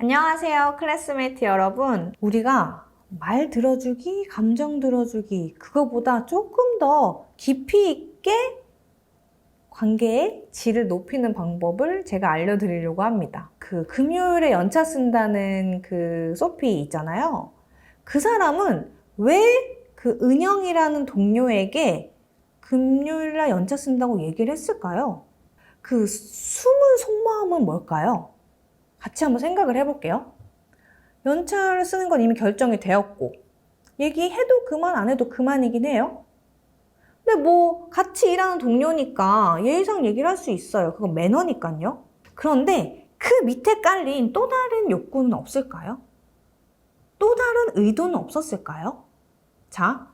안녕하세요, 클래스메이트 여러분. 우리가 말 들어주기, 감정 들어주기, 그거보다 조금 더 깊이 있게 관계의 질을 높이는 방법을 제가 알려드리려고 합니다. 그 금요일에 연차 쓴다는 그 소피 있잖아요. 그 사람은 왜 그 은영이라는 동료에게 금요일날 연차 쓴다고 얘기를 했을까요? 그 숨은 속마음은 뭘까요? 같이 한번 생각을 해볼게요. 연차를 쓰는 건 이미 결정이 되었고 얘기해도 그만 안 해도 그만이긴 해요. 근데 뭐 같이 일하는 동료니까 예의상 얘기를 할 수 있어요. 그건 매너니까요. 그런데 그 밑에 깔린 또 다른 욕구는 없을까요? 또 다른 의도는 없었을까요? 자,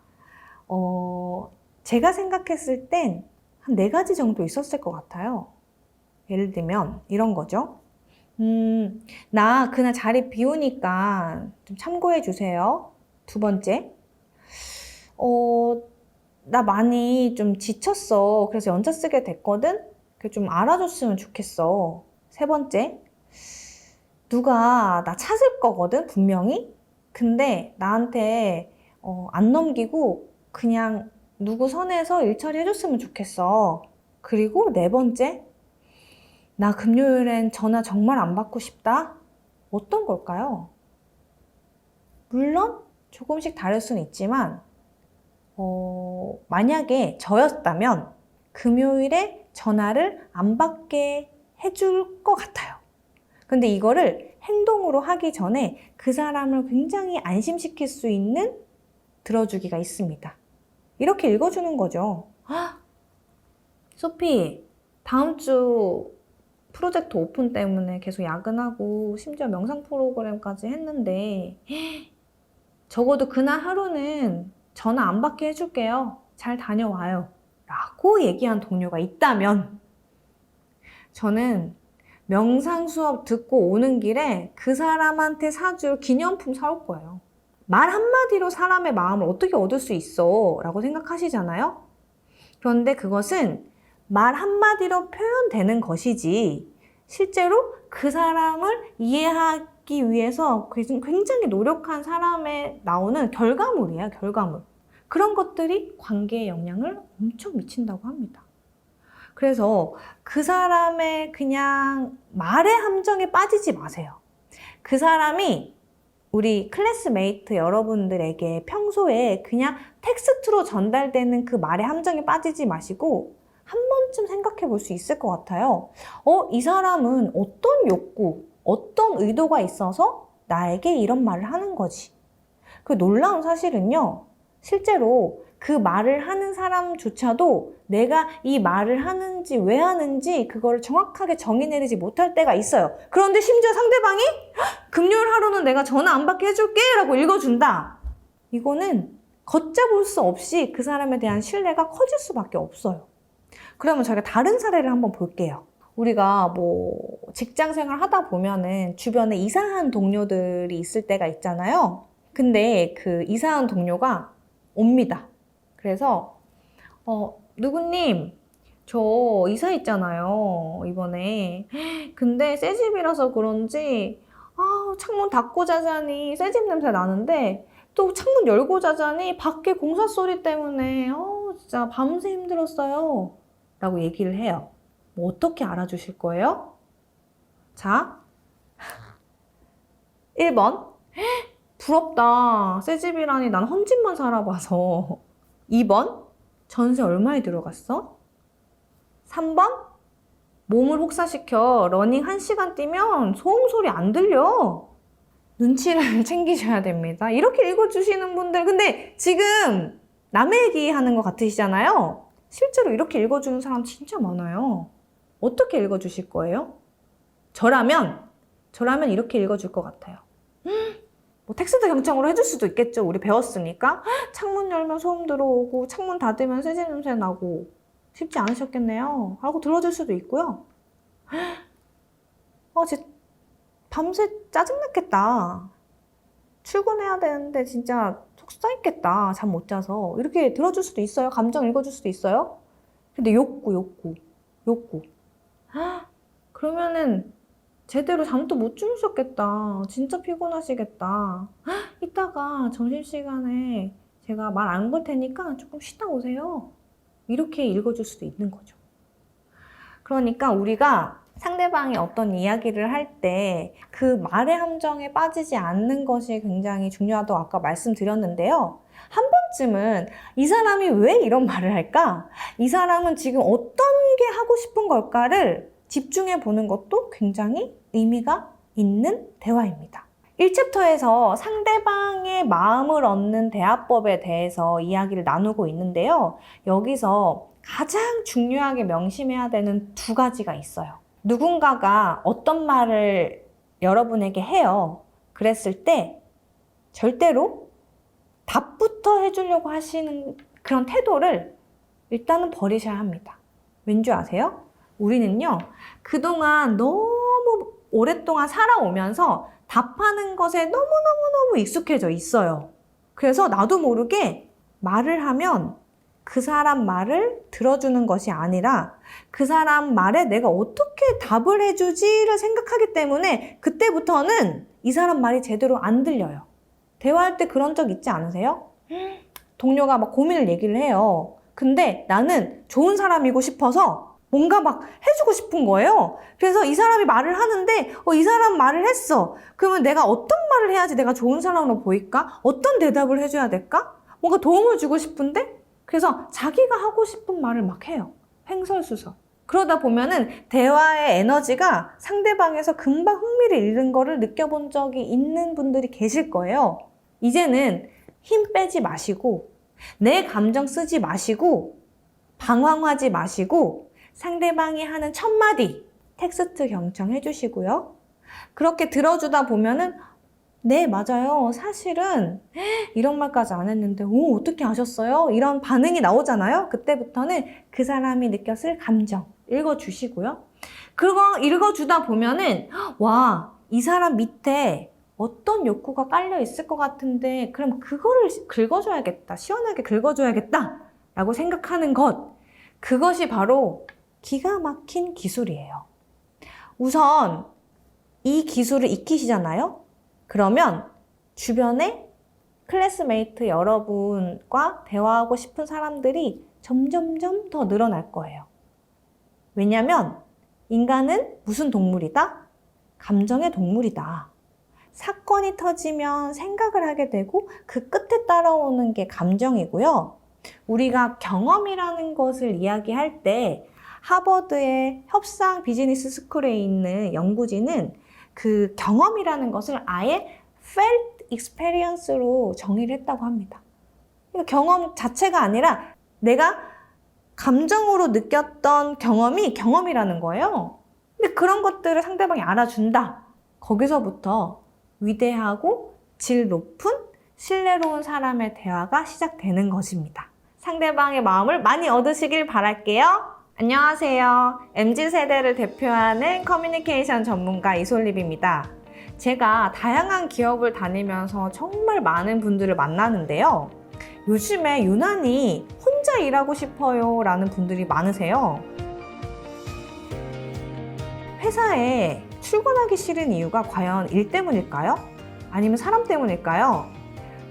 제가 생각했을 땐 한 4가지 정도 있었을 것 같아요. 예를 들면 이런 거죠. 나 그날 자리 비우니까 좀 참고해 주세요. 2번째, 나 많이 좀 지쳤어. 그래서 연차 쓰게 됐거든? 좀 알아줬으면 좋겠어. 3번째, 누가 나 찾을 거거든, 분명히? 근데 나한테 안 넘기고 그냥 누구 선에서 일 처리해줬으면 좋겠어. 그리고 4번째, 나 금요일엔 전화 정말 안 받고 싶다? 어떤 걸까요? 물론 조금씩 다를 수는 있지만 만약에 저였다면 금요일에 전화를 안 받게 해줄 것 같아요. 근데 이거를 행동으로 하기 전에 그 사람을 굉장히 안심시킬 수 있는 들어주기가 있습니다. 이렇게 읽어주는 거죠. 소피, 다음 주 프로젝트 오픈 때문에 계속 야근하고 심지어 명상 프로그램까지 했는데 적어도 그날 하루는 전화 안 받게 해줄게요. 잘 다녀와요. 라고 얘기한 동료가 있다면 저는 명상 수업 듣고 오는 길에 그 사람한테 사줄 기념품 사올 거예요. 말 한마디로 사람의 마음을 어떻게 얻을 수 있어? 라고 생각하시잖아요? 그런데 그것은 말 한마디로 표현되는 것이지 실제로 그 사람을 이해하기 위해서 굉장히 노력한 사람에 나오는 결과물이에요, 결과물. 그런 것들이 관계에 영향을 엄청 미친다고 합니다. 그래서 그 사람의 그냥 말의 함정에 빠지지 마세요. 그 사람이 우리 클래스메이트 여러분들에게 평소에 그냥 텍스트로 전달되는 그 말의 함정에 빠지지 마시고 한 번쯤 생각해 볼 수 있을 것 같아요. 이 사람은 어떤 욕구, 어떤 의도가 있어서 나에게 이런 말을 하는 거지. 그 놀라운 사실은요, 실제로 그 말을 하는 사람조차도 내가 이 말을 하는지 왜 하는지 그거를 정확하게 정의 내리지 못할 때가 있어요. 그런데 심지어 상대방이 금요일 하루는 내가 전화 안 받게 해줄게 라고 읽어준다. 이거는 걷잡을 수 없이 그 사람에 대한 신뢰가 커질 수밖에 없어요. 그러면 저희가 다른 사례를 한번 볼게요. 우리가 뭐 직장 생활 하다 보면은 주변에 이상한 동료들이 있을 때가 있잖아요. 근데 그 이상한 동료가 옵니다. 그래서 누구님, 저 이사했잖아요, 이번에. 근데 새 집이라서 그런지 창문 닫고 자자니 새 집 냄새 나는데 또 창문 열고 자자니 밖에 공사 소리 때문에 진짜 밤새 힘들었어요 라고 얘기를 해요. 뭐 어떻게 알아주실 거예요? 자, 1번, 부럽다. 새 집이라니 난 헌집만 살아봐서. 2번, 전세 얼마에 들어갔어? 3번, 몸을 혹사시켜 러닝 1시간 뛰면 소음 소리 안 들려. 눈치를 챙기셔야 됩니다. 이렇게 읽어주시는 분들, 근데 지금 남의 얘기 하는 것 같으시잖아요? 실제로 이렇게 읽어주는 사람 진짜 많아요. 어떻게 읽어주실 거예요? 저라면 이렇게 읽어줄 것 같아요. 뭐 텍스트 경청으로 해줄 수도 있겠죠. 우리 배웠으니까. 창문 열면 소음 들어오고 창문 닫으면 새집 냄새 나고 쉽지 않으셨겠네요 하고 들어줄 수도 있고요. 진짜 밤새 짜증났겠다. 출근해야 되는데 진짜 속상했겠다. 잠 못 자서. 이렇게 들어줄 수도 있어요. 감정 읽어줄 수도 있어요. 근데 욕구. 그러면은 제대로 잠도 못 주무셨겠다. 진짜 피곤하시겠다. 헉, 이따가 점심시간에 제가 말 안 걸 테니까 조금 쉬다 오세요. 이렇게 읽어줄 수도 있는 거죠. 그러니까 우리가 상대방이 어떤 이야기를 할 때 그 말의 함정에 빠지지 않는 것이 굉장히 중요하다고 아까 말씀드렸는데요. 한 번쯤은 이 사람이 왜 이런 말을 할까? 이 사람은 지금 어떤 게 하고 싶은 걸까를 집중해 보는 것도 굉장히 의미가 있는 대화입니다. 1챕터에서 상대방의 마음을 얻는 대화법에 대해서 이야기를 나누고 있는데요. 여기서 가장 중요하게 명심해야 되는 두 가지가 있어요. 누군가가 어떤 말을 여러분에게 해요. 그랬을 때 절대로 답부터 해주려고 하시는 그런 태도를 일단은 버리셔야 합니다. 왠지 아세요? 우리는요, 그동안 너무 오랫동안 살아오면서 답하는 것에 너무너무너무 익숙해져 있어요. 그래서 나도 모르게 말을 하면 그 사람 말을 들어주는 것이 아니라 그 사람 말에 내가 어떻게 답을 해주지를 생각하기 때문에 그때부터는 이 사람 말이 제대로 안 들려요. 대화할 때 그런 적 있지 않으세요? 동료가 막 고민을 얘기를 해요. 근데 나는 좋은 사람이고 싶어서 뭔가 막 해주고 싶은 거예요. 그래서 이 사람이 말을 하는데 이 사람 말을 했어. 그러면 내가 어떤 말을 해야지 내가 좋은 사람으로 보일까? 어떤 대답을 해줘야 될까? 뭔가 도움을 주고 싶은데 그래서 자기가 하고 싶은 말을 막 해요. 횡설수설. 그러다 보면은 대화의 에너지가 상대방에서 금방 흥미를 잃는 거를 느껴본 적이 있는 분들이 계실 거예요. 이제는 힘 빼지 마시고 내 감정 쓰지 마시고 방황하지 마시고 상대방이 하는 첫 마디 텍스트 경청해 주시고요. 그렇게 들어주다 보면은 네, 맞아요. 사실은 이런 말까지 안 했는데 어떻게 아셨어요? 이런 반응이 나오잖아요. 그때부터는 그 사람이 느꼈을 감정 읽어주시고요. 그거 읽어주다 보면은 와, 이 사람 밑에 어떤 욕구가 깔려 있을 것 같은데 그럼 그거를 긁어줘야겠다. 시원하게 긁어줘야겠다. 라고 생각하는 것. 그것이 바로 기가 막힌 기술이에요. 우선 이 기술을 익히시잖아요. 그러면 주변에 클래스메이트 여러분과 대화하고 싶은 사람들이 점점점 더 늘어날 거예요. 왜냐면 인간은 무슨 동물이다? 감정의 동물이다. 사건이 터지면 생각을 하게 되고 그 끝에 따라오는 게 감정이고요. 우리가 경험이라는 것을 이야기할 때 하버드의 협상 비즈니스 스쿨에 있는 연구진은 그 경험이라는 것을 아예 felt experience로 정의를 했다고 합니다. 그러니까 경험 자체가 아니라 내가 감정으로 느꼈던 경험이 경험이라는 거예요. 근데 그런 것들을 상대방이 알아준다. 거기서부터 위대하고 질 높은 신뢰로운 사람의 대화가 시작되는 것입니다. 상대방의 마음을 많이 얻으시길 바랄게요. 안녕하세요. MZ세대를 대표하는 커뮤니케이션 전문가 이솔립입니다. 제가 다양한 기업을 다니면서 정말 많은 분들을 만나는데요. 요즘에 유난히 혼자 일하고 싶어요 라는 분들이 많으세요. 회사에 출근하기 싫은 이유가 과연 일 때문일까요? 아니면 사람 때문일까요?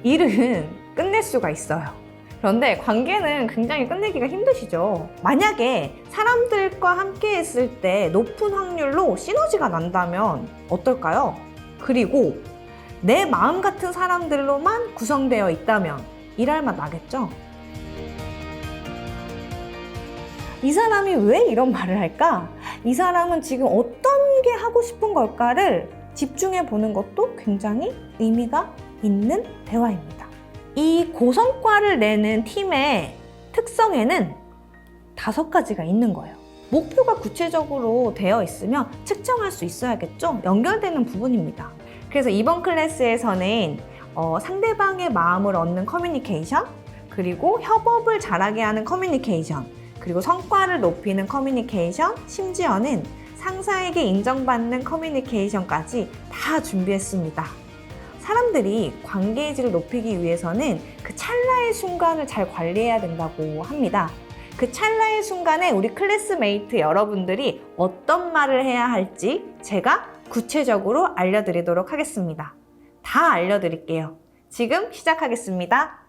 일은 끝낼 수가 있어요. 그런데 관계는 굉장히 끝내기가 힘드시죠. 만약에 사람들과 함께 했을 때 높은 확률로 시너지가 난다면 어떨까요? 그리고 내 마음 같은 사람들로만 구성되어 있다면 일할 맛 나겠죠? 이 사람이 왜 이런 말을 할까? 이 사람은 지금 어떤 게 하고 싶은 걸까를 집중해 보는 것도 굉장히 의미가 있는 대화입니다. 이 고성과를 내는 팀의 특성에는 5가지가 있는 거예요. 목표가 구체적으로 되어 있으면 측정할 수 있어야겠죠? 연결되는 부분입니다. 그래서 이번 클래스에서는 상대방의 마음을 얻는 커뮤니케이션, 그리고 협업을 잘하게 하는 커뮤니케이션, 그리고 성과를 높이는 커뮤니케이션, 심지어는 상사에게 인정받는 커뮤니케이션까지 다 준비했습니다. 사람들이 관계의 질을 높이기 위해서는 그 찰나의 순간을 잘 관리해야 된다고 합니다. 그 찰나의 순간에 우리 클래스메이트 여러분들이 어떤 말을 해야 할지 제가 구체적으로 알려드리도록 하겠습니다. 다 알려드릴게요. 지금 시작하겠습니다.